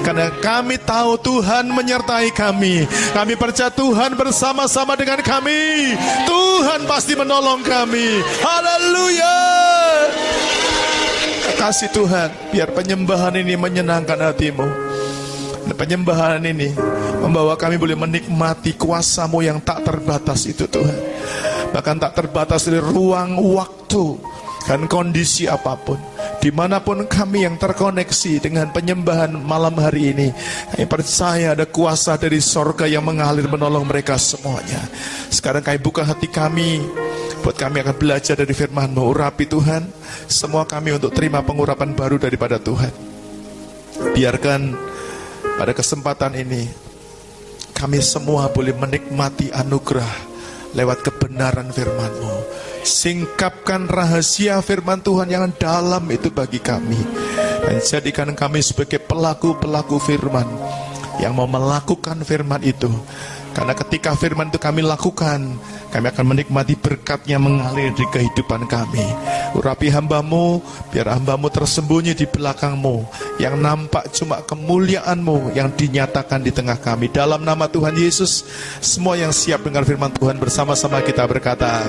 Karena kami tahu Tuhan menyertai kami. Kami percaya Tuhan bersama-sama dengan kami. Tuhan pasti menolong kami. Haleluya. Kasih Tuhan, biar penyembahan ini menyenangkan hatimu. Penyembahan ini membawa kami boleh menikmati kuasa-Mu yang tak terbatas itu Tuhan. Bahkan tak terbatas dari ruang, waktu, dan kondisi apapun. Dimanapun kami yang terkoneksi dengan penyembahan malam hari ini, kami percaya ada kuasa dari sorga yang mengalir menolong mereka semuanya. Sekarang kami buka hati kami, buat kami akan belajar dari firman-Mu. Urapi Tuhan semua kami untuk terima pengurapan baru daripada Tuhan. Biarkan pada kesempatan ini kami semua boleh menikmati anugerah lewat kebenaran firman-Mu. Singkapkan rahasia firman Tuhan yang dalam itu bagi kami, dan jadikan kami sebagai pelaku-pelaku firman yang mau melakukan firman itu. Karena ketika firman itu kami lakukan, kami akan menikmati berkat-Nya mengalir di kehidupan kami. Urapi hamba-Mu, biar hamba-Mu tersembunyi di belakang-Mu. Yang nampak cuma kemuliaan-Mu yang dinyatakan di tengah kami. Dalam nama Tuhan Yesus, semua yang siap dengar firman Tuhan bersama-sama kita berkata,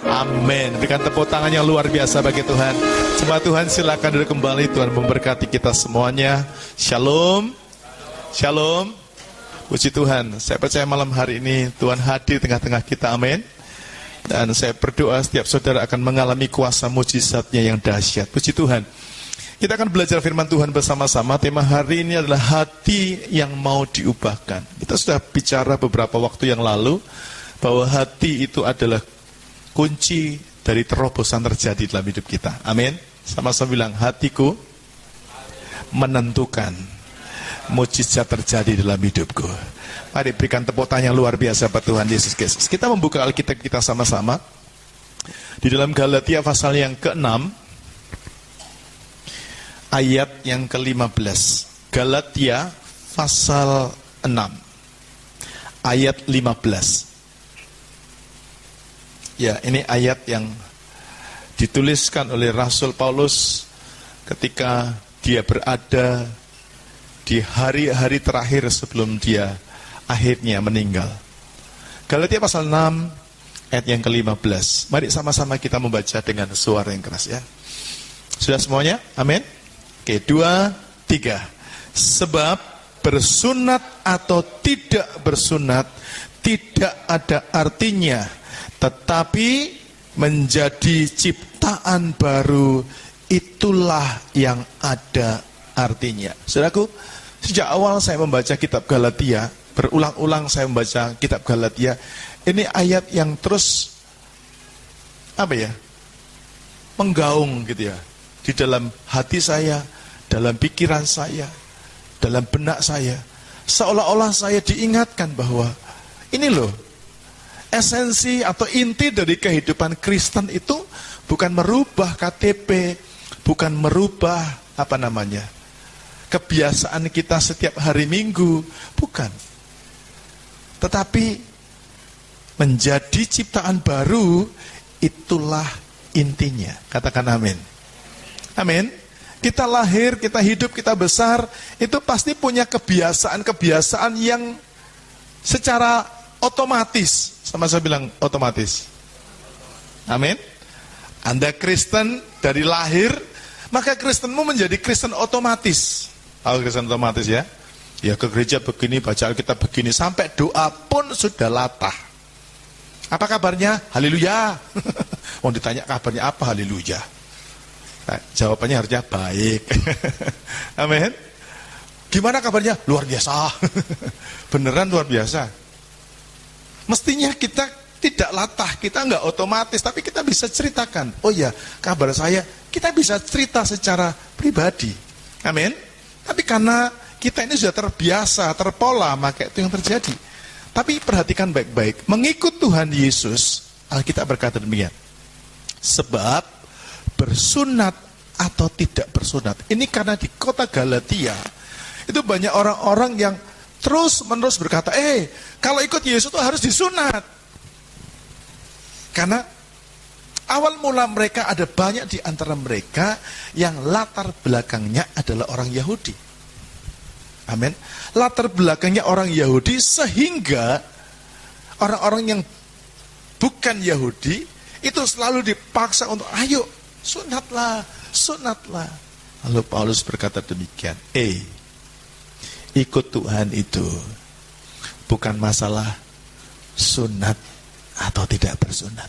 amin. Berikan tepuk tangan yang luar biasa bagi Tuhan. Jemaat Tuhan silakan duduk kembali. Tuhan memberkati kita semuanya. Shalom. Shalom. Puji Tuhan, saya percaya malam hari ini Tuhan hadir tengah-tengah kita, amin. Dan saya berdoa setiap saudara akan mengalami kuasa mujizat-Nya yang dahsyat. Puji Tuhan. Kita akan belajar firman Tuhan bersama-sama. Tema hari ini adalah hati yang mau diubahkan. Kita sudah bicara beberapa waktu yang lalu bahwa hati itu adalah kunci dari terobosan terjadi dalam hidup kita, amin. Sama-sama bilang, hatiku menentukan mujizat terjadi dalam hidupku. Mari berikan tepuk tangan yang luar biasa buat Tuhan Yesus Kristus. Kita membuka Alkitab kita sama-sama di dalam Galatia pasal yang ke-6 ayat yang ke-15. Galatia pasal 6 ayat 15. Ya, ini ayat yang dituliskan oleh Rasul Paulus ketika dia berada di hari-hari terakhir sebelum dia akhirnya meninggal. Galatia pasal 6 ayat yang ke-15. Mari sama-sama kita membaca dengan suara yang keras ya. Sudah semuanya? Amin. Oke, 2, 3. Sebab bersunat atau tidak bersunat tidak ada artinya, tetapi menjadi ciptaan baru itulah yang ada artinya. Saudaraku, sejak awal saya membaca kitab Galatia, berulang-ulang saya membaca kitab Galatia, ini ayat yang terus menggaung gitu ya, di dalam hati saya, dalam pikiran saya, dalam benak saya. Seolah-olah saya diingatkan bahwa ini loh, esensi atau inti dari kehidupan Kristen itu bukan merubah KTP, bukan merubah kebiasaan kita setiap hari Minggu, bukan. Tetapi menjadi ciptaan baru, itulah intinya. Katakan amin. Amin. Kita lahir, kita hidup, kita besar, itu pasti punya kebiasaan-kebiasaan yang secara otomatis. Sama saya bilang otomatis. Amin. Anda Kristen dari lahir, maka Kristenmu menjadi Kristen otomatis. Tahu Kristen otomatis ya? Ya ke gereja begini, baca Alkitab begini, sampai doa pun sudah latah. Apa kabarnya? Haleluya. Mau ditanya kabarnya apa? Haleluya. Nah, jawabannya harusnya baik. Amin. Gimana kabarnya? Luar biasa. Beneran luar biasa. Mestinya kita tidak latah, kita nggak otomatis, tapi kita bisa ceritakan. Oh ya, kabar saya, kita bisa cerita secara pribadi. Amin. Tapi karena kita ini sudah terbiasa, terpola, maka itu yang terjadi. Tapi perhatikan baik-baik, mengikut Tuhan Yesus, Alkitab berkata demikian. Sebab bersunat atau tidak bersunat. Ini karena di kota Galatia, itu banyak orang-orang yang terus-menerus berkata, kalau ikut Yesus itu harus disunat. Karena awal mula mereka ada banyak di antara mereka yang latar belakangnya adalah orang Yahudi. Amin. Latar belakangnya orang Yahudi, sehingga orang-orang yang bukan Yahudi itu selalu dipaksa untuk ayo sunatlah, sunatlah. Lalu Paulus berkata demikian, ikut Tuhan itu bukan masalah sunat atau tidak bersunat.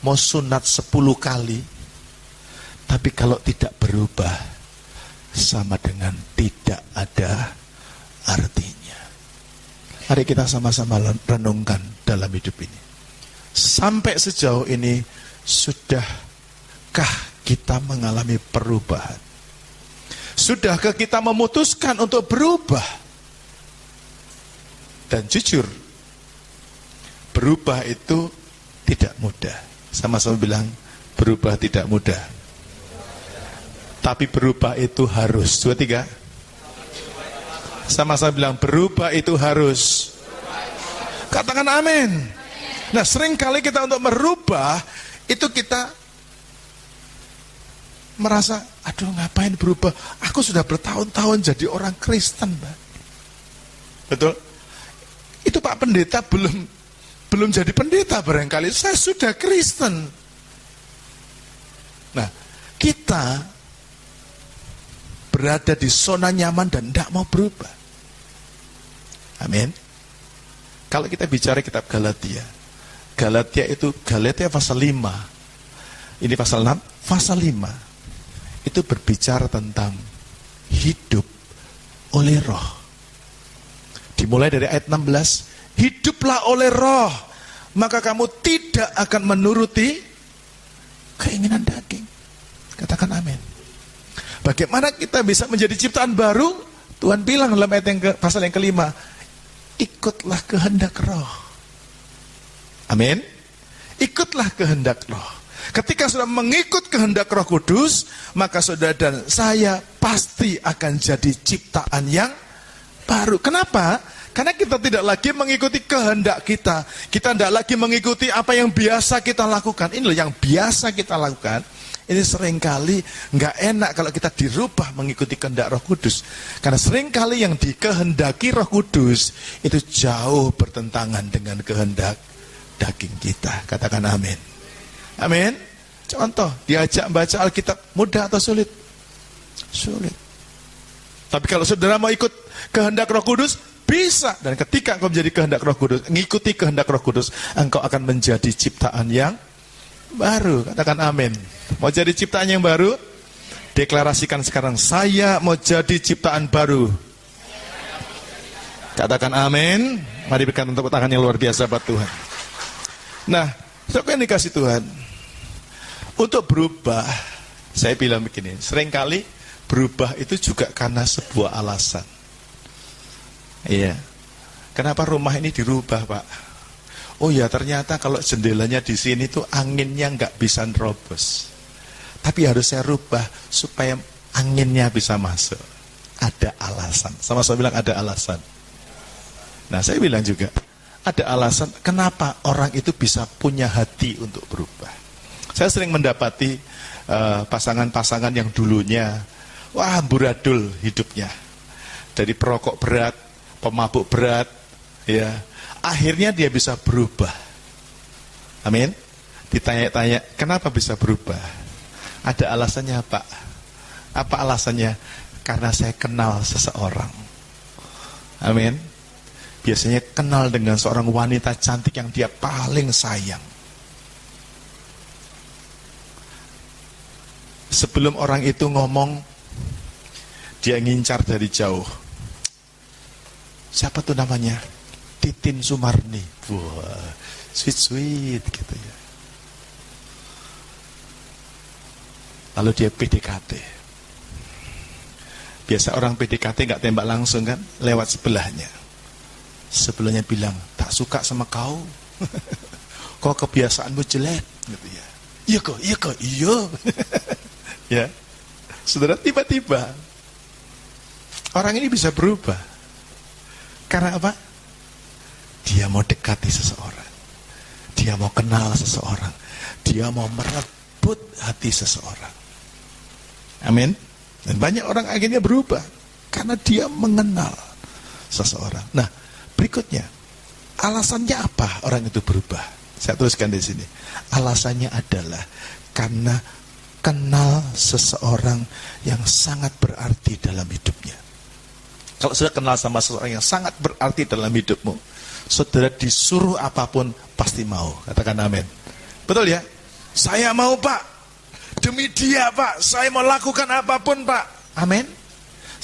Mau sunat 10 kali, tapi kalau tidak berubah, sama dengan tidak ada artinya. Mari kita sama-sama renungkan dalam hidup ini. Sampai sejauh ini, sudahkah kita mengalami perubahan? Sudahkah kita memutuskan untuk berubah? Dan jujur, berubah itu tidak mudah. Sama-sama bilang, berubah tidak mudah. Tapi berubah itu harus. 2, 3. Sama-sama bilang, berubah itu harus. Katakan amin. Nah, seringkali kita untuk merubah, itu kita merasa, aduh ngapain berubah? Aku sudah bertahun-tahun jadi orang Kristen, Pak. Betul? Itu Pak Pendeta belum jadi pendeta barangkali. Saya sudah Kristen. Nah, kita berada di zona nyaman dan tidak mau berubah. Amin. Kalau kita bicara kitab Galatia, Galatia pasal 5. Ini pasal 6, pasal 5. Itu berbicara tentang hidup oleh roh. Dimulai dari ayat 16, hiduplah oleh roh, maka kamu tidak akan menuruti keinginan daging. Katakan amin. Bagaimana kita bisa menjadi ciptaan baru? Tuhan bilang dalam ayat pasal yang ke-5, ikutlah kehendak roh. Amin. Ikutlah kehendak roh. Ketika sudah mengikut kehendak Roh Kudus, maka saudara dan saya pasti akan jadi ciptaan yang baru. Kenapa? Karena kita tidak lagi mengikuti kehendak kita. Kita tidak lagi mengikuti apa yang biasa kita lakukan. Ini loh yang biasa kita lakukan. Ini seringkali nggak enak kalau kita dirubah mengikuti kehendak Roh Kudus. Karena seringkali yang dikehendaki Roh Kudus itu jauh bertentangan dengan kehendak daging kita. Katakan amin. Amin. Contoh, diajak baca Alkitab, mudah atau sulit? Sulit. Tapi kalau saudara mau ikut kehendak Roh Kudus, bisa. Dan ketika engkau menjadi kehendak Roh Kudus, mengikuti kehendak Roh Kudus, engkau akan menjadi ciptaan yang baru. Katakan amin. Mau jadi ciptaan yang baru? Deklarasikan sekarang, saya mau jadi ciptaan baru. Katakan amin. Mari berikan tepuk tangan yang luar biasa buat Tuhan. Nah, siapa yang dikasih Tuhan? Untuk berubah, saya bilang begini, seringkali berubah itu juga karena sebuah alasan. Iya. Kenapa rumah ini dirubah, Pak? Oh ya, ternyata kalau jendelanya di sini tuh anginnya nggak bisa nerobos. Tapi harus saya rubah supaya anginnya bisa masuk. Ada alasan. Sama-sama bilang ada alasan. Nah, saya bilang juga, ada alasan kenapa orang itu bisa punya hati untuk berubah. Saya sering mendapati pasangan-pasangan yang dulunya, wah amburadul hidupnya. Dari perokok berat, pemabuk berat, ya, akhirnya dia bisa berubah. Amin. Ditanya-tanya, kenapa bisa berubah? Ada alasannya, Pak. Apa alasannya? Karena saya kenal seseorang. Amin. Biasanya kenal dengan seorang wanita cantik yang dia paling sayang. Sebelum orang itu ngomong, dia ngincar dari jauh. Siapa tuh namanya? Titin Sumarni. Wah, sweet gitu ya. Lalu dia PDKT. Biasa orang PDKT nggak tembak langsung kan, lewat sebelahnya. Sebelahnya bilang, tak suka sama kau. Kok kebiasaanmu jelek gitu ya. Iya kok, iya. Ya. Saudara, tiba-tiba orang ini bisa berubah. Karena apa? Dia mau dekati seseorang. Dia mau kenal seseorang. Dia mau merebut hati seseorang. Amin. Dan banyak orang akhirnya berubah. Karena dia mengenal seseorang. Nah, berikutnya, alasannya apa orang itu berubah? Saya tuliskan di sini. Alasannya adalah karena kenal seseorang yang sangat berarti dalam hidupnya. Kalau sudah kenal sama seseorang yang sangat berarti dalam hidupmu, saudara disuruh apapun pasti mau. Katakan amin. Betul ya? Saya mau, Pak. Demi dia, Pak. Saya mau lakukan apapun, Pak. Amin.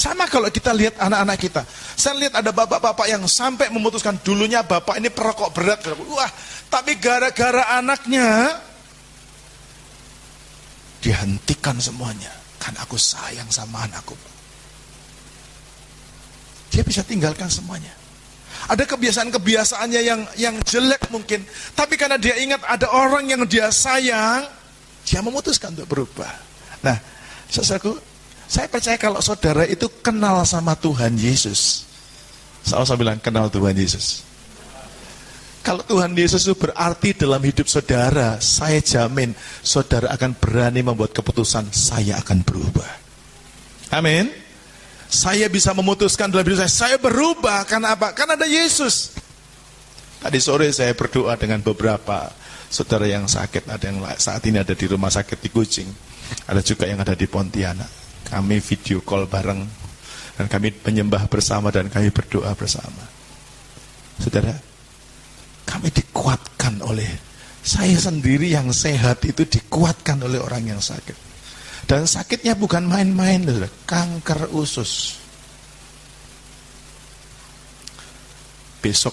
Sama kalau kita lihat anak-anak kita. Saya lihat ada bapak-bapak yang sampai memutuskan, dulunya bapak ini perokok berat. Wah, tapi gara-gara anaknya dihentikan semuanya. Karena aku sayang sama anakku. Dia bisa tinggalkan semuanya. Ada kebiasaan-kebiasaannya yang jelek mungkin, tapi karena dia ingat ada orang yang dia sayang, dia memutuskan untuk berubah. Nah, saudaraku, saya percaya kalau saudara itu kenal sama Tuhan Yesus. Saya bilang kenal Tuhan Yesus. Kalau Tuhan Yesus itu berarti dalam hidup saudara, saya jamin saudara akan berani membuat keputusan, saya akan berubah. Amin. Saya bisa memutuskan dalam hidup saya berubah karena apa? Karena ada Yesus. Tadi sore saya berdoa dengan beberapa saudara yang sakit, ada yang saat ini ada di rumah sakit di Kucing, ada juga yang ada di Pontianak. Kami video call bareng dan kami menyembah bersama dan kami berdoa bersama. Saudara, kami dikuatkan oleh saya sendiri yang sehat itu dikuatkan oleh orang yang sakit. Dan sakitnya bukan main-main, kanker usus. Besok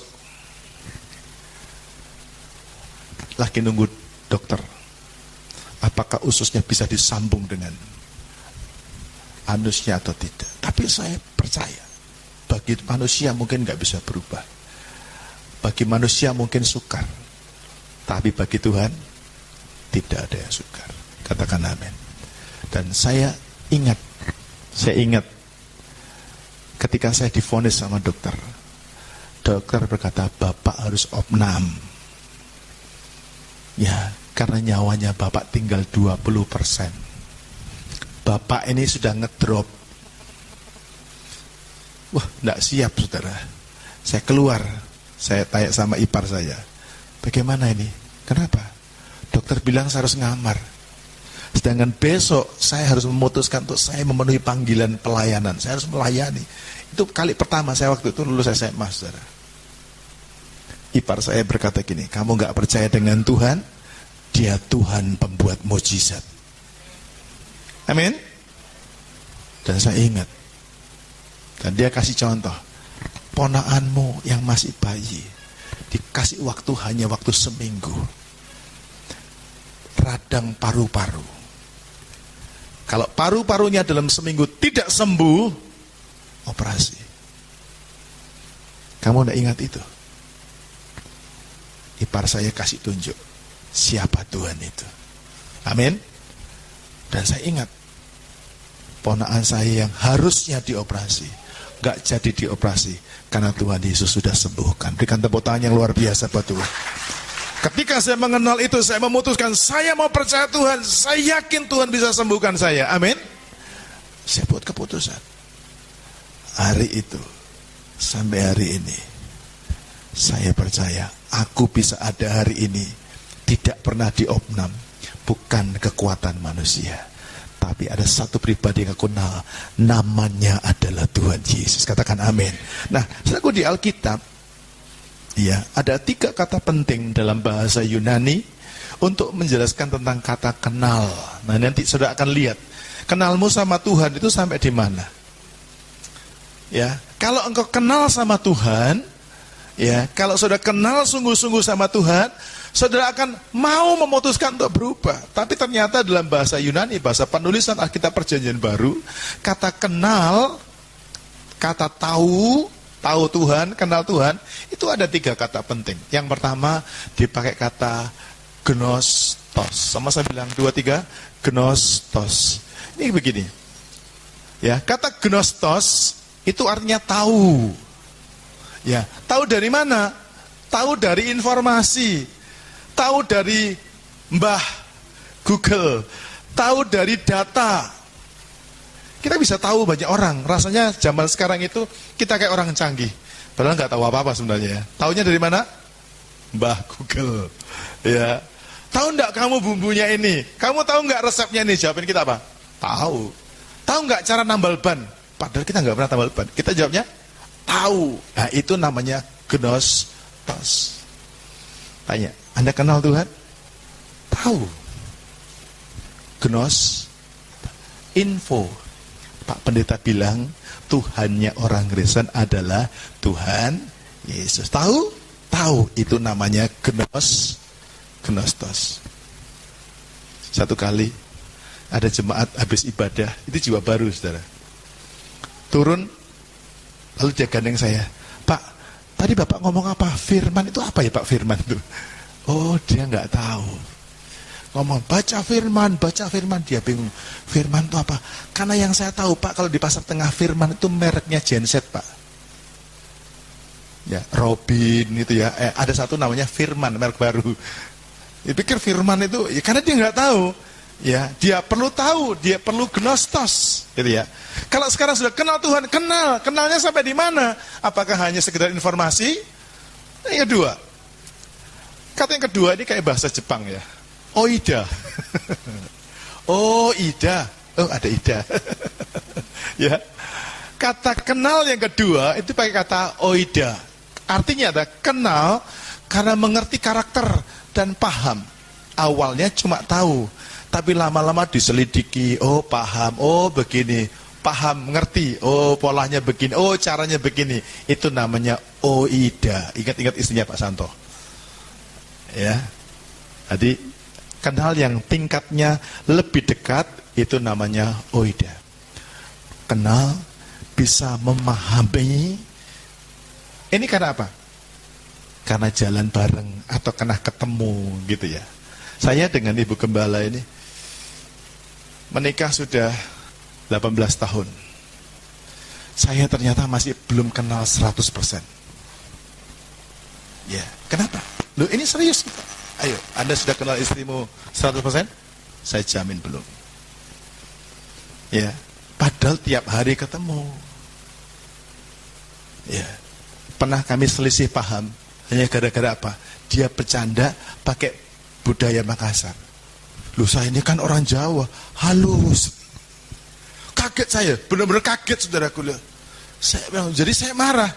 lagi nunggu dokter. Apakah ususnya bisa disambung dengan anusnya atau tidak? Tapi saya percaya, bagi manusia mungkin nggak bisa berubah. Bagi manusia mungkin sukar. Tapi bagi Tuhan tidak ada yang sukar. Katakan amin. Dan saya ingat ketika saya divonis sama dokter berkata, Bapak harus opnam. Ya, karena nyawanya Bapak tinggal 20%. Bapak ini sudah ngedrop. Wah, enggak siap saudara. Saya keluar, saya tanya sama ipar saya, bagaimana ini? Kenapa? Dokter bilang saya harus ngamar. Sedangkan besok saya harus memutuskan untuk saya memenuhi panggilan pelayanan. Saya harus melayani. Itu kali pertama saya waktu itu lulus SMA, saudara. Ipar saya berkata gini, kamu gak percaya dengan Tuhan? Dia Tuhan pembuat mukjizat. Amin. Dan saya ingat. Dan dia kasih contoh. Ponakanmu yang masih bayi dikasih waktu hanya waktu seminggu. Radang paru-paru. Kalau paru-parunya dalam seminggu tidak sembuh, operasi. Kamu tidak ingat itu? Ipar saya kasih tunjuk siapa Tuhan itu. Amin. Dan saya ingat ponakan saya yang harusnya dioperasi, gak jadi dioperasi karena Tuhan Yesus sudah sembuhkan. Berikan tepuk tangan yang luar biasa buat Tuhan. Ketika saya mengenal itu, saya memutuskan saya mau percaya Tuhan. Saya yakin Tuhan bisa sembuhkan saya. Amin. Saya buat keputusan. Hari itu sampai hari ini, saya percaya aku bisa ada hari ini tidak pernah diopnam. Bukan kekuatan manusia, tapi ada satu pribadi yang aku kenal, namanya adalah Tuhan Yesus. Katakan amin. Nah, setelah di Alkitab, ya, ada 3 kata penting dalam bahasa Yunani untuk menjelaskan tentang kata kenal. Nah, nanti saudara akan lihat kenalmu sama Tuhan itu sampai di mana. Ya, kalau engkau kenal sama Tuhan, ya, kalau saudara kenal sungguh-sungguh sama Tuhan, saudara akan mau memutuskan untuk berubah. Tapi ternyata dalam bahasa Yunani, bahasa penulisan Alkitab Perjanjian Baru, kata kenal, kata tahu Tuhan, kenal Tuhan, itu ada 3 kata penting. Yang pertama dipakai kata gnostos. Sama saya bilang 2, 3, gnostos. Ini begini. Ya, kata gnostos itu artinya tahu. Ya, tahu dari mana? Tahu dari informasi. Tahu dari Mbah Google. Tahu dari data. Kita bisa tahu banyak orang. Rasanya zaman sekarang itu kita kayak orang canggih. Padahal nggak tahu apa-apa sebenarnya. Taunya dari mana? Mbah Google. Ya. Tahu nggak kamu bumbunya ini? Kamu tahu nggak resepnya ini? Jawabin kita apa? Tahu. Tahu nggak cara nambal ban? Padahal kita nggak pernah tambal ban. Kita jawabnya tahu. Nah itu namanya gnostos. Tanya, Anda kenal Tuhan? Tahu. Gnos, info. Pak Pendeta bilang Tuhannya orang Kristen adalah Tuhan Yesus. Tahu? Tahu. Itu namanya gnostos. Satu kali ada jemaat habis ibadah, itu jiwa baru, saudara. Turun, lalu dia gandeng saya. Pak, tadi Bapak ngomong apa? Firman itu apa ya Pak, firman itu? Oh, dia nggak tahu. Ngomong, baca firman, dia bingung. Firman itu apa? Karena yang saya tahu Pak, kalau di pasar tengah firman itu mereknya Genset Pak. Ya, Robin itu ya. Ada satu namanya Firman, merek baru. Dipikir firman itu, ya karena dia nggak tahu. Ya, dia perlu tahu, dia perlu gnostos, gitu ya. Kalau sekarang sudah kenal Tuhan, kenalnya sampai di mana? Apakah hanya sekedar informasi? Yang kedua, kata yang kedua ini kayak bahasa Jepang ya. Oida. Oh, Ida. Oh, ada Ida. Ya. Kata kenal yang kedua itu pakai kata oida. Artinya ada kenal karena mengerti karakter dan paham. Awalnya cuma tahu, tapi lama-lama diselidiki, oh paham, oh begini, paham, ngerti, oh polanya begini, oh caranya begini. Itu namanya oida. Ingat-ingat istrinya Pak Santo. Ya. Jadi kenal yang tingkatnya lebih dekat itu namanya oida. Kenal, bisa memahami. Ini karena apa? Karena jalan bareng atau karena ketemu gitu ya. Saya dengan Ibu Gembala ini menikah sudah 18 tahun. Saya ternyata masih belum kenal 100%. Ya, kenapa? Loh, ini serius. Ayo, Anda sudah kenal istrimu 100%? Saya jamin belum. Ya, padahal tiap hari ketemu. Ya, pernah kami selisih paham hanya gara-gara apa? Dia bercanda pakai budaya Makassar. Loh, saya ini kan orang Jawa, halus. Kaget saya, benar-benar kaget saudaraku. Jadi saya marah.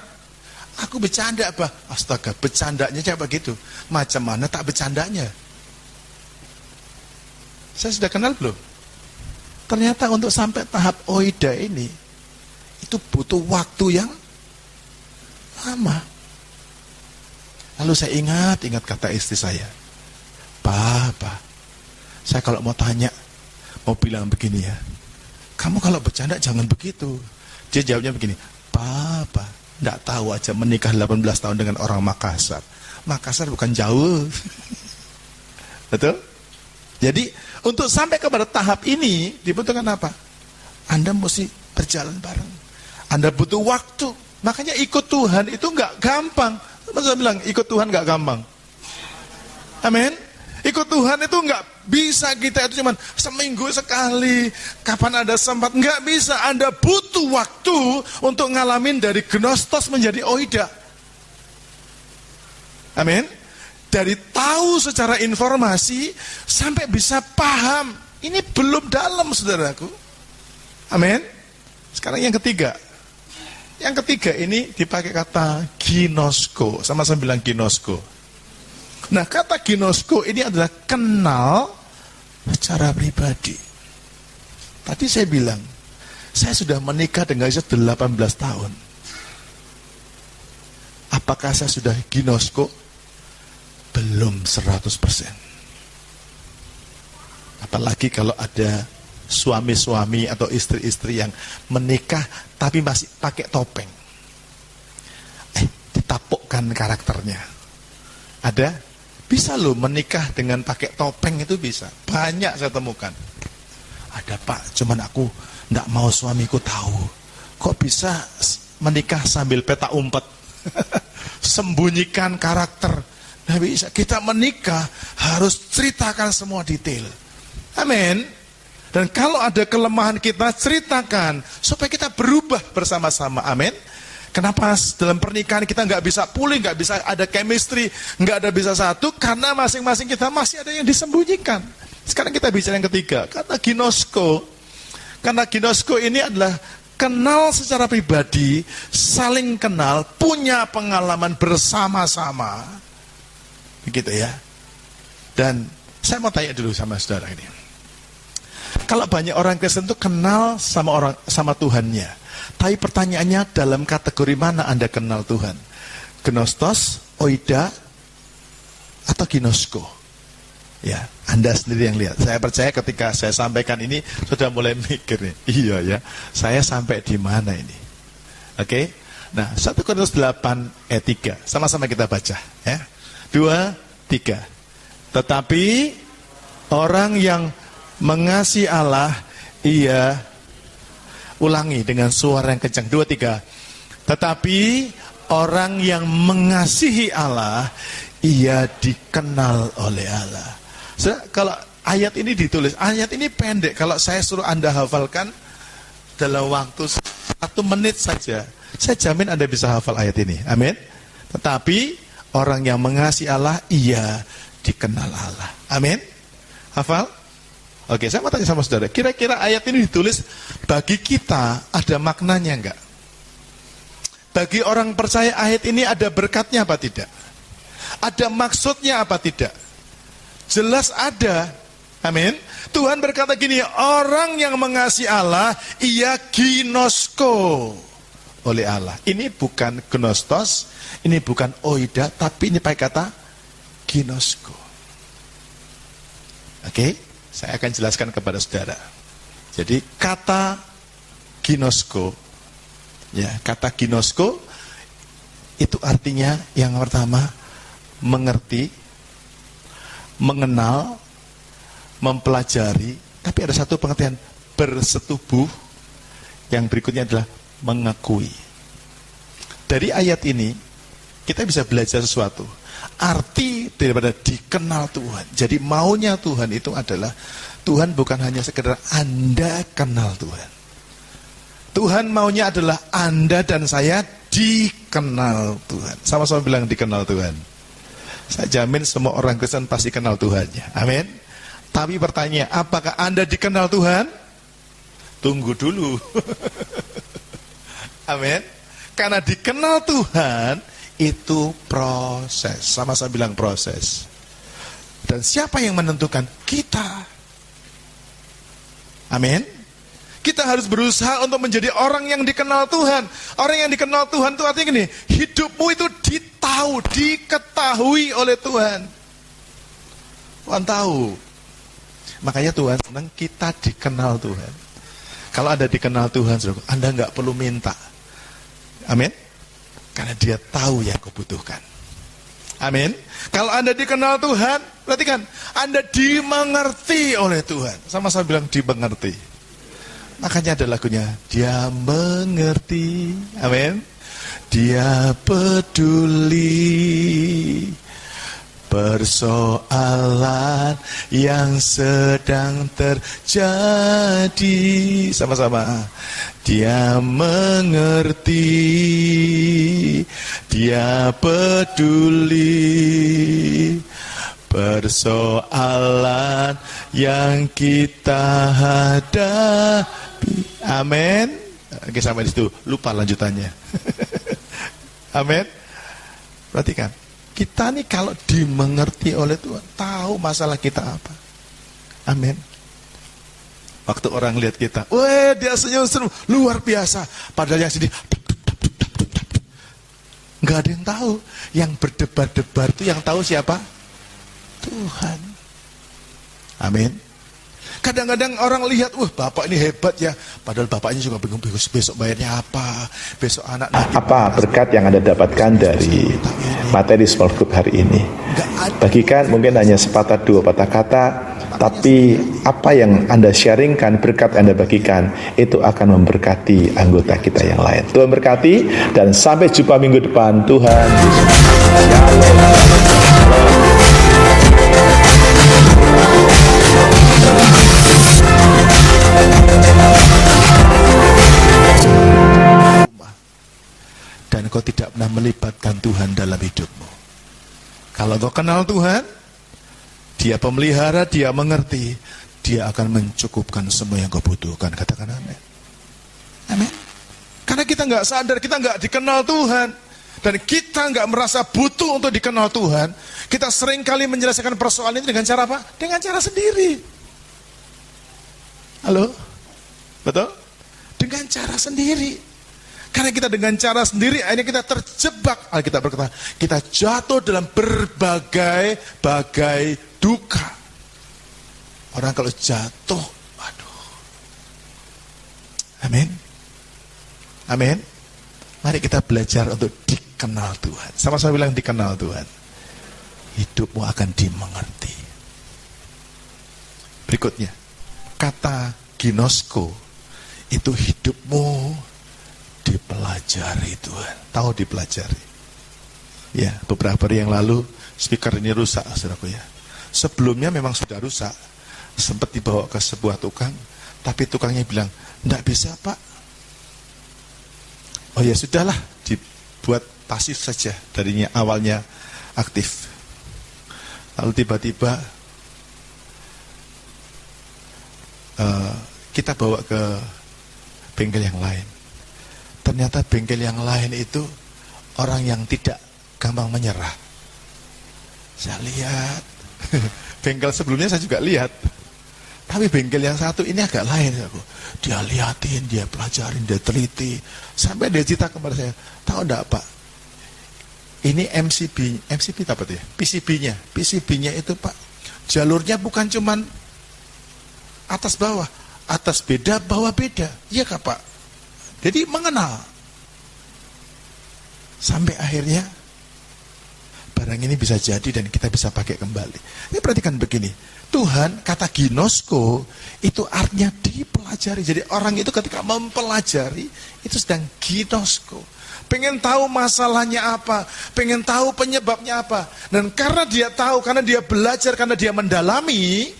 Aku bercanda apa? Astaga, bercandanya kayak begitu. Macam mana tak bercandanya? Saya sudah kenal belum? Ternyata untuk sampai tahap oida ini, itu butuh waktu yang lama. Lalu saya ingat kata istri saya. Papa, saya kalau mau tanya, mau bilang begini ya, kamu kalau bercanda jangan begitu. Dia jawabnya begini, Papa, enggak tahu aja menikah 18 tahun dengan orang Makassar. Makassar bukan jauh. Betul? Jadi untuk sampai kepada tahap ini dibutuhkan apa? Anda mesti berjalan bareng. Anda butuh waktu. Makanya ikut Tuhan itu enggak gampang. Saya bilang ikut Tuhan enggak gampang. Amin. Ikut Tuhan itu enggak bisa kita itu cuman seminggu sekali, kapan ada sempat, enggak bisa. Anda butuh waktu untuk ngalamin dari gnostos menjadi oida. Amin. Dari tahu secara informasi sampai bisa paham. Ini belum dalam, saudaraku. Amin. Sekarang yang ketiga. Yang ketiga ini dipakai kata ginosko. Sama-sama bilang ginosko. Nah, kata ginosko ini adalah kenal secara pribadi. Tadi saya bilang, saya sudah menikah dengan istri 18 tahun. Apakah saya sudah ginosko? Belum 100%. Apalagi kalau ada suami-suami atau istri-istri yang menikah tapi masih pakai topeng. Ditapukkan karakternya. Ada? Bisa loh menikah dengan pakai topeng, itu bisa. Banyak saya temukan. Ada Pak, cuman aku enggak mau suamiku tahu. Kok bisa menikah sambil peta umpet? Sembunyikan karakter. Nah bisa, kita menikah harus ceritakan semua detail. Amin. Dan kalau ada kelemahan kita, ceritakan supaya kita berubah bersama-sama. Amin. Kenapa dalam pernikahan kita nggak bisa pulih, nggak bisa ada chemistry, nggak ada bisa satu? Karena masing-masing kita masih ada yang disembunyikan. Sekarang kita bicara yang ketiga, kata ginosko. Karena ginosko ini adalah kenal secara pribadi, saling kenal, punya pengalaman bersama-sama. Begitu ya. Dan saya mau tanya dulu sama saudara ini. Kalau banyak orang Kristen itu kenal sama Tuhannya. Tapi pertanyaannya, dalam kategori mana Anda kenal Tuhan? Gnostos, oida, atau ginosko? Ya, Anda sendiri yang lihat. Saya percaya ketika saya sampaikan ini sudah mulai mikir nih. Iya ya, saya sampai di mana ini? Oke. Nah, 1 Korintus 8 ayat 3. Sama-sama kita baca ya. 2, 3. Tetapi orang yang mengasihi Allah, ia, ulangi dengan suara yang kencang, 2, 3. Tetapi orang yang mengasihi Allah, ia dikenal oleh Allah. Kalau ayat ini ditulis, ayat ini pendek. Kalau saya suruh Anda hafalkan dalam waktu 1 menit saja, saya jamin Anda bisa hafal ayat ini. Amin. Tetapi orang yang mengasihi Allah, ia dikenal Allah. Amin. Hafal? Oke, saya mau tanya sama saudara, kira-kira ayat ini ditulis bagi kita ada maknanya enggak? Bagi orang percaya ayat ini ada berkatnya apa tidak? Ada maksudnya apa tidak? Jelas ada. Amin. Tuhan berkata gini, orang yang mengasihi Allah, ia ginosko oleh Allah. Ini bukan gnostos, ini bukan oida, tapi ini pakai kata ginosko. Oke? Saya akan jelaskan kepada saudara. Jadi kata ginosko, ya, kata ginosko itu artinya yang pertama mengerti, mengenal, mempelajari. Tapi ada satu pengertian, bersetubuh. Yang berikutnya adalah mengakui. Dari ayat ini kita bisa belajar sesuatu. Arti daripada dikenal Tuhan. Jadi maunya Tuhan itu adalah, Tuhan bukan hanya sekedar Anda kenal Tuhan. Tuhan maunya adalah Anda dan saya dikenal Tuhan. Sama-sama bilang dikenal Tuhan. Saya jamin semua orang Kristen pasti kenal Tuhannya. Amin. Tapi pertanyaan, apakah Anda dikenal Tuhan? Tunggu dulu. Amin. Karena dikenal Tuhan itu proses. Sama-sama bilang proses. Dan siapa yang menentukan? Kita. Amin. Kita harus berusaha untuk menjadi orang yang dikenal Tuhan. Orang yang dikenal Tuhan itu artinya gini, hidupmu itu diketahui oleh Tuhan. Tuhan tahu. Makanya Tuhan senang kita dikenal Tuhan. Kalau Anda dikenal Tuhan, Anda nggak perlu minta. Amin. Karena dia tahu yang kau butuhkan. Amin. Kalau Anda dikenal Tuhan, perhatikan, Anda dimengerti oleh Tuhan. Sama-sama bilang dimengerti. Makanya ada lagunya, dia mengerti. Amin. Dia peduli persoalan yang sedang terjadi. Sama-sama. Dia mengerti, dia peduli persoalan yang kita hadapi. Amin. Oke, sampai di situ. Lupa lanjutannya. Amin. Perhatikan, kita nih kalau dimengerti oleh Tuhan, tahu masalah kita apa. Amin. Waktu orang lihat kita, wah dia senyum-senyum, luar biasa. Padahal yang sedih, nggak ada yang tahu. Yang berdebar-debar itu yang tahu siapa? Tuhan. Amin. Kadang-kadang orang lihat, wah bapak ini hebat ya. Padahal bapaknya juga bingung, besok bayarnya apa, besok anak. Apa berkat yang Anda dapatkan dari materi small group hari ini? Bagikan mungkin hanya sepatah dua patah kata, tapi apa yang Anda sharingkan, berkat Anda bagikan, itu akan memberkati anggota kita yang lain. Tuhan berkati, dan sampai jumpa minggu depan. Tuhan Yesus. dan kau tidak pernah melibatkan Tuhan dalam hidupmu. Kalau kau kenal Tuhan, Dia pemelihara, Dia mengerti, Dia akan mencukupkan semua yang kau butuhkan. Katakan amin. Amin. Karena kita nggak sadar, kita nggak dikenal Tuhan, dan kita nggak merasa butuh untuk dikenal Tuhan. Kita seringkali menyelesaikan persoalan ini dengan cara apa? Dengan cara sendiri. Halo? Betul? Dengan cara sendiri. Karena kita dengan cara sendiri, akhirnya kita terjebak. Alkitab berkata, kita jatuh dalam berbagai duka. Orang kalau jatuh, waduh. Amin. Amin. Mari kita belajar untuk dikenal Tuhan. Sama-sama bilang dikenal Tuhan. Hidupmu akan dimengerti. Berikutnya, kata ginosko itu hidupmu dipelajari Tuhan. Tahu dipelajari. Ya, beberapa hari yang lalu speaker ini rusak, saudaraku ya. Sebelumnya memang sudah rusak. Sempat dibawa ke sebuah tukang, tapi tukangnya bilang, "Enggak bisa, Pak." Oh ya sudahlah, dibuat pasif saja. Darinya awalnya aktif. Lalu tiba-tiba kita bawa ke bengkel yang lain. Ternyata bengkel yang lain itu orang yang tidak gampang menyerah. Saya lihat, bengkel sebelumnya saya juga lihat. Tapi bengkel yang satu ini agak lain. Dia liatin, dia pelajarin, dia teliti. Sampai dia cerita kepada saya, tahu enggak Pak? Ini MCB apa tuh ya? PCB-nya itu Pak, jalurnya bukan cuman atas bawah, atas beda, bawah beda. Iya kah Pak? Jadi mengenal. Sampai akhirnya barang ini bisa jadi dan kita bisa pakai kembali. Ini perhatikan begini. Tuhan, kata ginosko itu artinya dipelajari. Jadi orang itu ketika mempelajari itu sedang ginosko. Pengen tahu masalahnya apa, pengen tahu penyebabnya apa. Dan karena dia tahu, karena dia belajar, karena dia mendalami,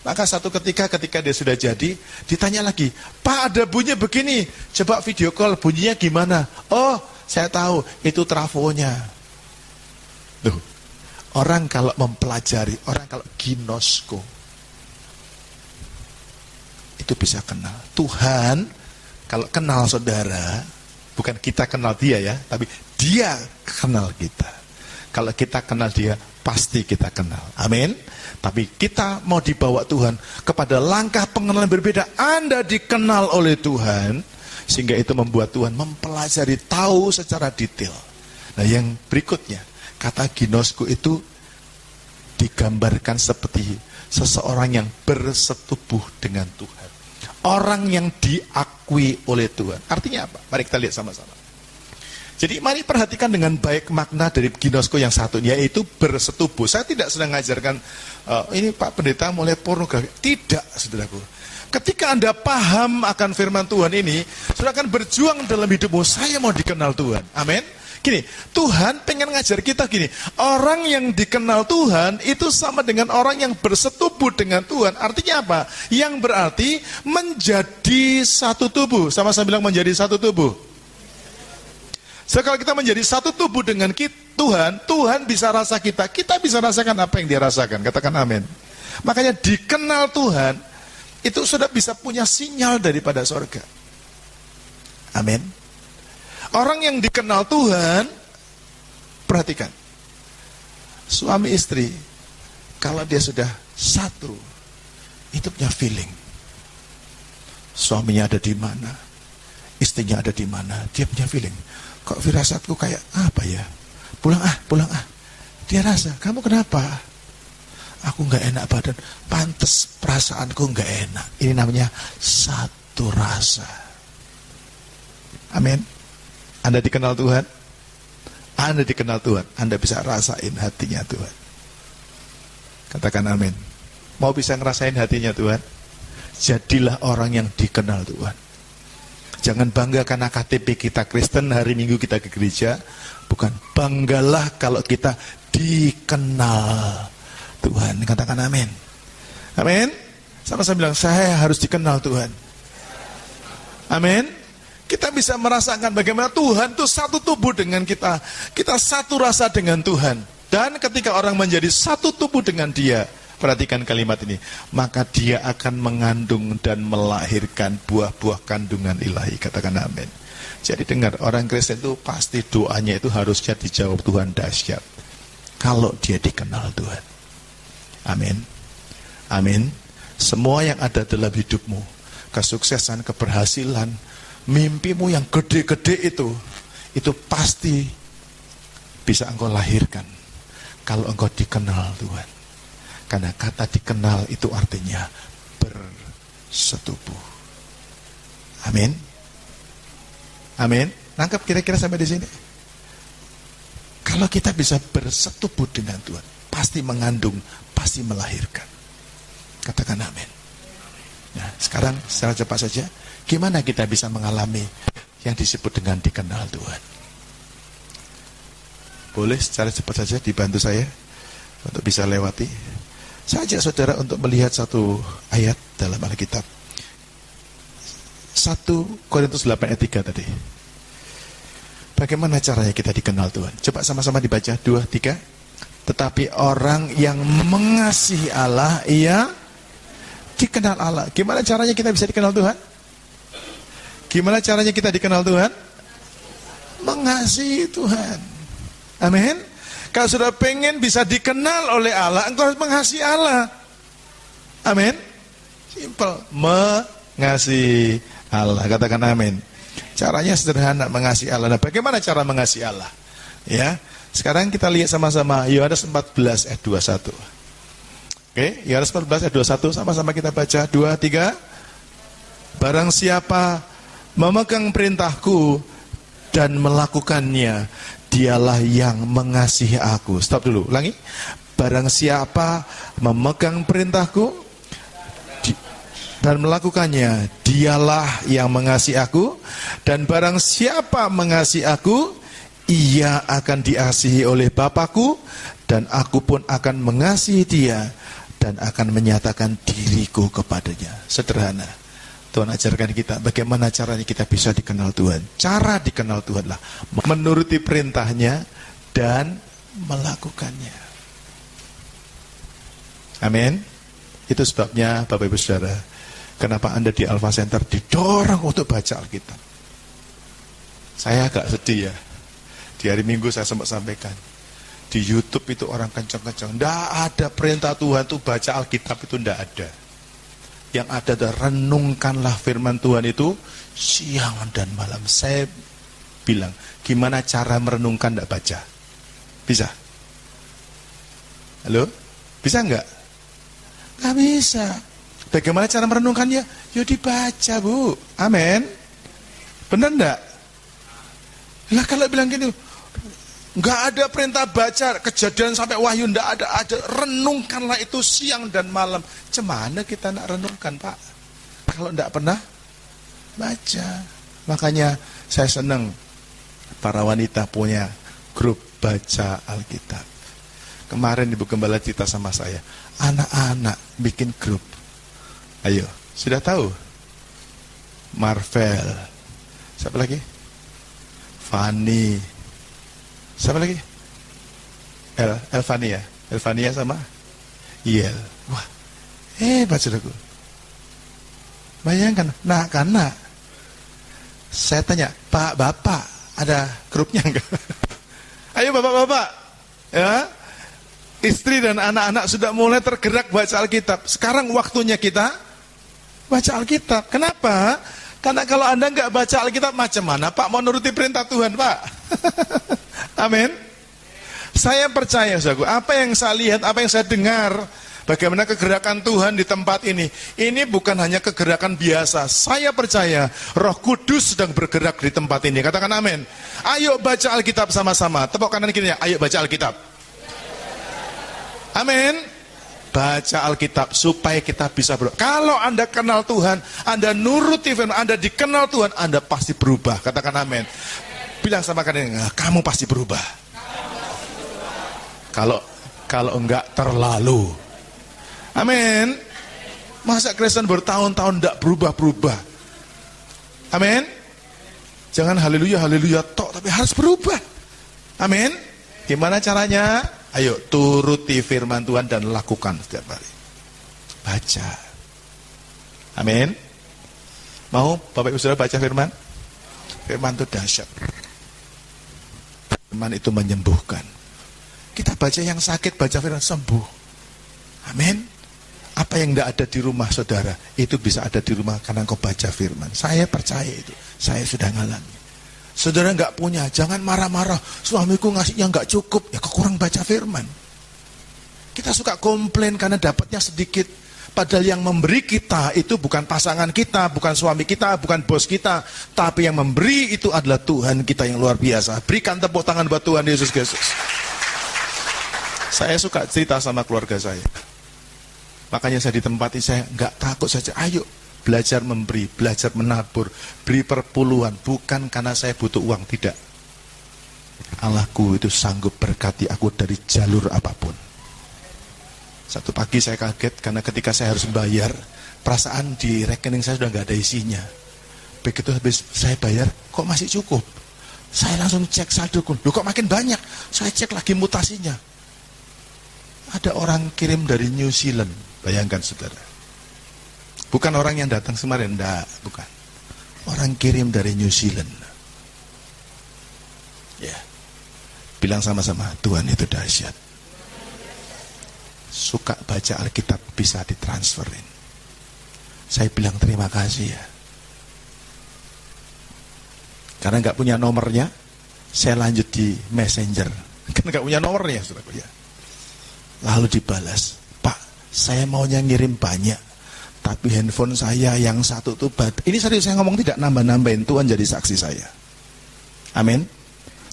maka satu ketika dia sudah jadi, ditanya lagi, "Pak, ada bunyi begini, coba video call, bunyinya gimana?" "Oh, saya tahu, itu trafonya." Tuh, orang kalau mempelajari, orang kalau ginosko, itu bisa kenal. Tuhan, kalau kenal saudara, bukan kita kenal dia ya, tapi dia kenal kita. Kalau kita kenal dia, pasti kita kenal. Amin. Tapi kita mau dibawa Tuhan kepada langkah pengenalan berbeda. Anda dikenal oleh Tuhan, sehingga itu membuat Tuhan mempelajari, tahu secara detail. Nah yang berikutnya, kata ginosko itu digambarkan seperti seseorang yang bersetubuh dengan Tuhan. Orang yang diakui oleh Tuhan. Artinya apa? Mari kita lihat sama-sama. Jadi mari perhatikan dengan baik makna dari ginosko yang satu, yaitu bersetubuh. Saya tidak sedang mengajarkan, ini Pak Pendeta mulai pornografi. Tidak, saudaraku. Ketika Anda paham akan firman Tuhan ini, saudara akan berjuang dalam hidupmu. Saya mau dikenal Tuhan. Amin. Gini, Tuhan pengen ngajar kita gini, orang yang dikenal Tuhan itu sama dengan orang yang bersetubuh dengan Tuhan. Artinya apa? Yang berarti menjadi satu tubuh. Sama-sama bilang menjadi satu tubuh. Sekali kita menjadi satu tubuh dengan Tuhan, Tuhan bisa rasa kita bisa rasakan apa yang dia rasakan. Katakan amin. Makanya dikenal Tuhan, itu sudah bisa punya sinyal daripada surga. Amin. Orang yang dikenal Tuhan, perhatikan, suami istri, kalau dia sudah satu, itu punya feeling. Suaminya ada di mana, istrinya ada di mana, dia punya feeling. Kok firasatku kayak apa ya? Pulang ah. Dia rasa, kamu kenapa? Aku nggak enak badan. Pantes perasaanku nggak enak. Ini namanya satu rasa. Amin. Anda dikenal Tuhan, Anda dikenal Tuhan, Anda bisa rasain hatinya Tuhan. Katakan amin. Mau bisa ngerasain hatinya Tuhan? Jadilah orang yang dikenal Tuhan. Jangan bangga karena KTP kita Kristen, hari Minggu kita ke gereja. Bukan, banggalah kalau kita dikenal Tuhan. Katakan amin. Amin. Sama-sama bilang, saya harus dikenal Tuhan. Amin. Kita bisa merasakan bagaimana Tuhan itu satu tubuh dengan kita. Kita satu rasa dengan Tuhan. Dan ketika orang menjadi satu tubuh dengan Dia, perhatikan kalimat ini, maka dia akan mengandung dan melahirkan buah-buah kandungan ilahi. Katakan amin. Jadi dengar, orang Kristen itu pasti doanya itu harusnya dijawab Tuhan dahsyat. Kalau dia dikenal Tuhan. Amin. Amin. Semua yang ada dalam hidupmu, kesuksesan, keberhasilan, mimpimu yang gede-gede itu pasti bisa engkau lahirkan kalau engkau dikenal Tuhan. Karena kata dikenal itu artinya bersetubuh. Amin. Amin. Nangkep kira-kira sampai di sini? Kalau kita bisa bersetubuh dengan Tuhan, pasti mengandung, pasti melahirkan. Katakan amin. Nah, sekarang secara cepat saja, gimana kita bisa mengalami yang disebut dengan dikenal Tuhan? Boleh secara cepat saja dibantu saya untuk bisa lewati. Saya ajak saudara untuk melihat satu ayat dalam Alkitab. 1 Korintus 8 ayat 3 tadi. Bagaimana caranya kita dikenal Tuhan? Coba sama-sama dibaca 2, 3. Tetapi orang yang mengasihi Allah, ia dikenal Allah. Gimana caranya kita bisa dikenal Tuhan? Gimana caranya kita dikenal Tuhan? Mengasihi Tuhan. Amin. Kalau sudah pengen bisa dikenal oleh Allah, engkau harus mengasihi Allah. Amin. Simple. Mengasihi Allah. Katakan amin. Caranya sederhana, mengasihi Allah. Nah, bagaimana cara mengasihi Allah? Ya. Sekarang kita lihat sama-sama Yohanes 14 ayat 21. Oke, Yohanes 14 ayat 21, sama-sama kita baca 2, 3. Barang siapa memegang perintahku dan melakukannya, dialah yang mengasihi aku. Stop dulu, ulangi. Barang siapa memegang perintahku dan melakukannya, dialah yang mengasihi aku. Dan barang siapa mengasihi aku, ia akan diasihi oleh Bapakku, dan aku pun akan mengasihi dia dan akan menyatakan diriku kepadanya. Sederhana. Tuhan ajarkan kita bagaimana caranya kita bisa dikenal Tuhan. Cara dikenal Tuhan lah menuruti perintahnya dan melakukannya. Amin. Itu sebabnya Bapak Ibu Saudara, kenapa Anda di Alpha Center didorong untuk baca Alkitab. Saya agak sedih ya. Di hari Minggu saya sempat sampaikan, di YouTube itu orang kencang-kencang, tidak ada perintah Tuhan itu baca Alkitab, itu tidak ada. Yang ada adalah renungkanlah firman Tuhan itu siang dan malam. Saya bilang, gimana cara merenungkan tidak baca? Bisa? Halo? Bisa enggak? Nggak bisa. Bagaimana cara merenungkannya? Ya dibaca, Bu. Amin. Benar enggak? Lah kalau bilang gini, nggak ada perintah baca Kejadian sampai Wahyu, nggak ada. Renungkanlah itu siang dan malam. Cemana kita nak renungkan, Pak? Kalau nggak pernah baca. Makanya saya senang para wanita punya grup baca Alkitab. Kemarin Ibu Gembala cerita sama saya, anak-anak bikin grup. Ayo, sudah tahu? Marvel. Siapa lagi? Fanny. Siapa lagi? Elvania. Elvania sama Yel. Wah, hebat saudaraku. Bayangkan, nak-nak. Saya tanya, Pak, Bapak, ada grupnya enggak? Ayo Bapak-Bapak, ya. Istri dan anak-anak sudah mulai tergerak baca Alkitab. Sekarang waktunya kita baca Alkitab. Kenapa? Karena kalau Anda nggak baca Alkitab, macam mana Pak mau nuruti perintah Tuhan, Pak? Amin. Saya percaya, saudaraku, apa yang saya lihat, apa yang saya dengar, bagaimana kegerakan Tuhan di tempat ini bukan hanya kegerakan biasa. Saya percaya Roh Kudus sedang bergerak di tempat ini. Katakan amin. Ayo baca Alkitab sama-sama. Tepuk kanan kirinya, ayo baca Alkitab. Amin. Baca Alkitab supaya kita bisa berubah. Kalau Anda kenal Tuhan, Anda nuruti firman, Anda dikenal Tuhan, Anda pasti berubah. Katakan amin. Bilang sama kalian, kamu pasti berubah. Kalau enggak terlalu. Amin. Masa Kristen bertahun-tahun enggak berubah-berubah? Amin. Jangan haleluya, haleluya tok, tapi harus berubah. Amin. Gimana caranya? Ayo turuti firman Tuhan dan lakukan setiap hari. Baca. Amin. Mau Bapak Ibu Saudara baca firman? Firman itu dahsyat. Firman itu menyembuhkan. Kita baca yang sakit, baca firman, sembuh. Amin. Apa yang tidak ada di rumah saudara, itu bisa ada di rumah karena kau baca firman. Saya percaya itu. Saya sudah ngalami. Saudara nggak punya, jangan marah-marah. Suamiku ngasihnya nggak cukup, ya kau kurang baca firman. Kita suka komplain karena dapatnya sedikit. Padahal yang memberi kita itu bukan pasangan kita, bukan suami kita, bukan bos kita. Tapi yang memberi itu adalah Tuhan kita yang luar biasa. Berikan tepuk tangan buat Tuhan Yesus Kristus. Saya suka cerita sama keluarga saya. Makanya saya ditempati, saya nggak takut saja. Ayo belajar memberi, belajar menabur, beri perpuluhan. Bukan karena saya butuh uang, tidak. Allahku itu sanggup berkati aku dari jalur apapun. Satu pagi saya kaget karena ketika saya harus bayar, perasaan di rekening saya sudah nggak ada isinya. Begitu habis saya bayar, kok masih cukup? Saya langsung cek saldoku, loh kok makin banyak? Saya cek lagi mutasinya. Ada orang kirim dari New Zealand. Bayangkan saudara. Bukan orang yang datang kemarin, enggak, bukan. Orang kirim dari New Zealand. Ya. Bilang sama-sama, Tuhan itu dahsyat. Suka baca Alkitab bisa ditransferin. Saya bilang terima kasih ya. Karena nggak punya nomornya, saya lanjut di Messenger. Karena nggak punya nomornya, saudara ya. Lalu dibalas, Pak, saya maunya ngirim banyak, tapi handphone saya yang satu tuh ini serius saya ngomong, tidak nambah-nambahin. Tuhan jadi saksi saya. Amin.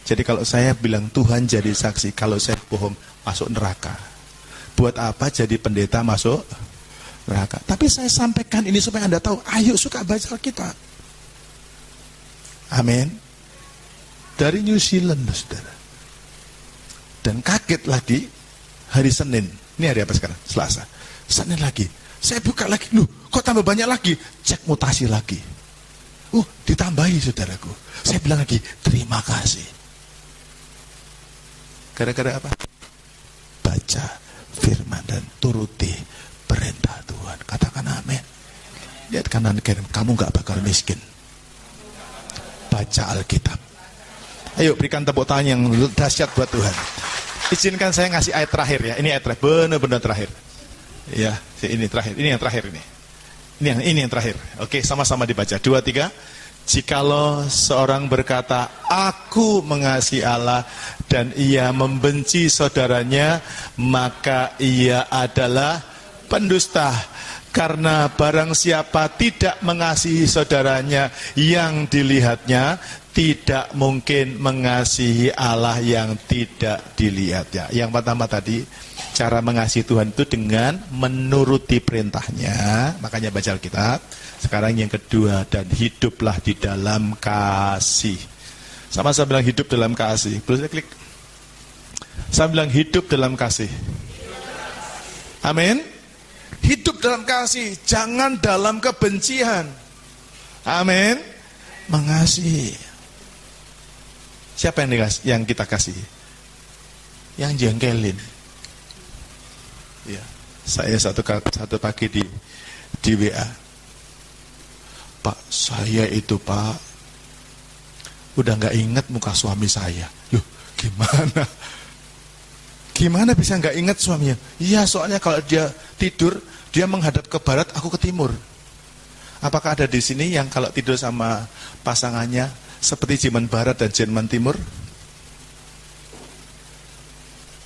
Jadi kalau saya bilang Tuhan jadi saksi, kalau saya bohong masuk neraka. Buat apa jadi pendeta masuk neraka? Tapi saya sampaikan ini supaya Anda tahu, ayo suka baca Alkitab. Amin. Dari New Zealand, saudara. Dan kaget lagi, hari Senin, ini hari apa sekarang? Selasa. Senin lagi, saya buka lagi, loh kok tambah banyak lagi? Cek mutasi lagi. Ditambahi saudaraku. Saya bilang lagi, terima kasih. Gara-gara apa? Baca firman dan turuti perintah Tuhan. Katakan amin. Lihat kanan kiri, kamu gak bakal miskin. Baca Alkitab. Ayo berikan tepuk tangan yang dahsyat buat Tuhan. Izinkan saya ngasih ayat terakhir ya. Ini ayat terakhir, benar-benar terakhir. Ya, ini terakhir. Ini yang terakhir ini. Ini yang terakhir. Oke, sama-sama dibaca. 2, 3. Jikalau seorang berkata, aku mengasihi Allah dan ia membenci saudaranya, maka ia adalah pendusta. Karena barang siapa tidak mengasihi saudaranya yang dilihatnya, tidak mungkin mengasihi Allah yang tidak dilihatnya. Yang pertama tadi, cara mengasihi Tuhan itu dengan menuruti perintahnya. Makanya baca Alkitab. Sekarang yang kedua, dan hiduplah di dalam kasih. Sama-sama bilang hidup dalam kasih. Boleh saya klik? Saya bilang hidup dalam kasih. Amin. Hidup dalam kasih, jangan dalam kebencian. Amin. Mengasihi. Siapa yang kita kasih? Yang jengkelin. Ya, saya satu pagi di WA. Pak, saya itu Pak, udah nggak ingat muka suami saya. Loh, gimana? Gimana bisa nggak ingat suaminya? Iya, soalnya kalau dia tidur, dia menghadap ke barat, aku ke timur. Apakah ada di sini yang kalau tidur sama pasangannya seperti Jerman Barat dan Jerman Timur?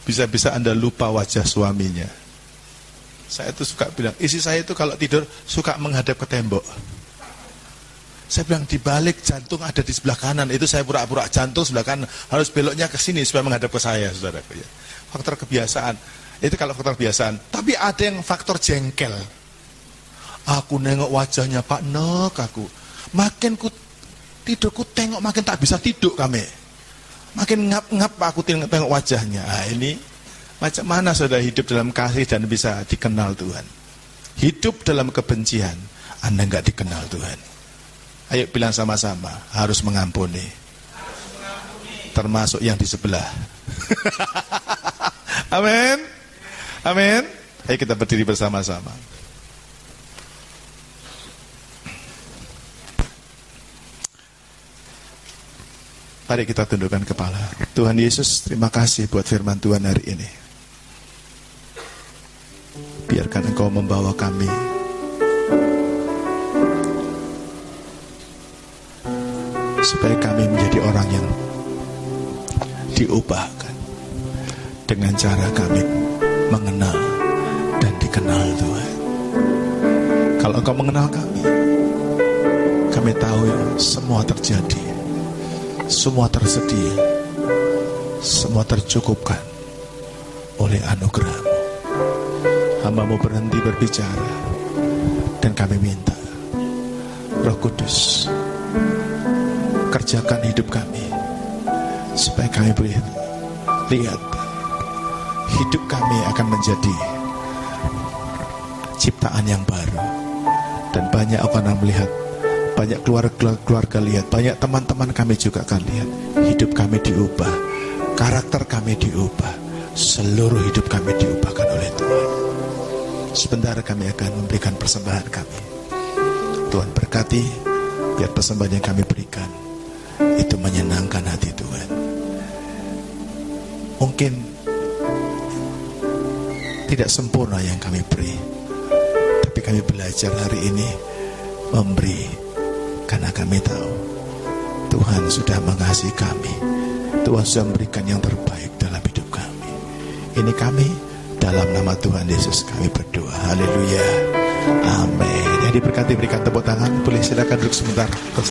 Bisa-bisa Anda lupa wajah suaminya. Saya tuh suka bilang, istri saya itu kalau tidur suka menghadap ke tembok. Saya bilang, dibalik jantung ada di sebelah kanan. Itu saya pura-pura jantung sebelah kanan, harus beloknya ke sini supaya menghadap ke saya, saudaraku ya. Faktor kebiasaan. Itu kalau faktor kebiasaan. Tapi ada yang faktor jengkel. Aku nengok wajahnya Pak Nek, aku makin ku tidur, ku tengok makin tak bisa tidur kami. Makin ngap-ngap aku tengok wajahnya. Ini macam mana saudara hidup dalam kasih dan bisa dikenal Tuhan? Hidup dalam kebencian, Anda nggak dikenal Tuhan. Ayo bilang sama-sama, harus mengampuni. Termasuk yang di sebelah. Amin. Amin. Ayo kita berdiri bersama-sama. Mari kita tundukkan kepala. Tuhan Yesus, terima kasih buat firman Tuhan hari ini. Biarkan Engkau membawa kami supaya kami menjadi orang yang diubahkan dengan cara kami mengenal dan dikenal Tuhan. Kalau Engkau mengenal kami tahu ya, semua terjadi, semua tersedia, semua tercukupkan oleh anugerah-Mu. Hamba-Mu berhenti berbicara, dan kami minta Roh Kudus kerjakan hidup kami supaya kami boleh lihat hidup kami akan menjadi ciptaan yang baru, dan banyak akan melihat, banyak keluarga lihat, banyak teman-teman kami juga akan lihat hidup kami diubah, karakter kami diubah, seluruh hidup kami diubahkan oleh Tuhan. Sebentar kami akan memberikan persembahan kami. Tuhan berkati, biar persembahan yang kami berikan itu menyenangkan hati Tuhan. Mungkin tidak sempurna yang kami beri, tapi kami belajar hari ini memberi karena kami tahu Tuhan sudah mengasihi kami. Tuhan sudah memberikan yang terbaik dalam hidup kami. Ini kami, dalam nama Tuhan Yesus kami berdoa. Haleluya. Amin. Yang diberkati berikan tepuk tangan. Boleh silakan duduk sebentar.